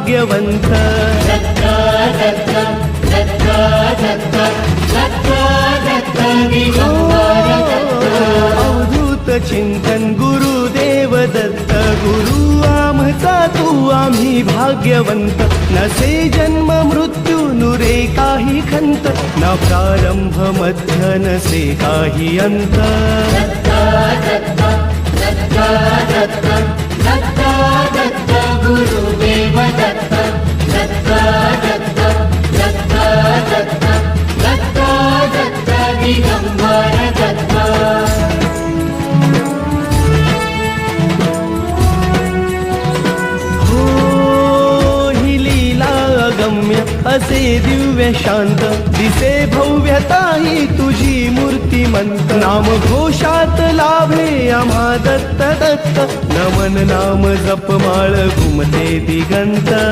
भाग्यवंत अवधूत चिंतन गुरुदेव दत्त गुरु आमचा तू आम्ही भाग्यवंत नसे जन्म मृत्यू नुरे काही खंत न प्रारंभ मध्य नसे काही अंत गुरुदेव दत्त दिगंबर दत्त असे दिव्य शांत दिसे भव्यता ही तुझी मूर्तिमंत नाम घोषात लाभे आम्हा दत्त दत्त नमन नाम जपमाळ घुमते दिगंत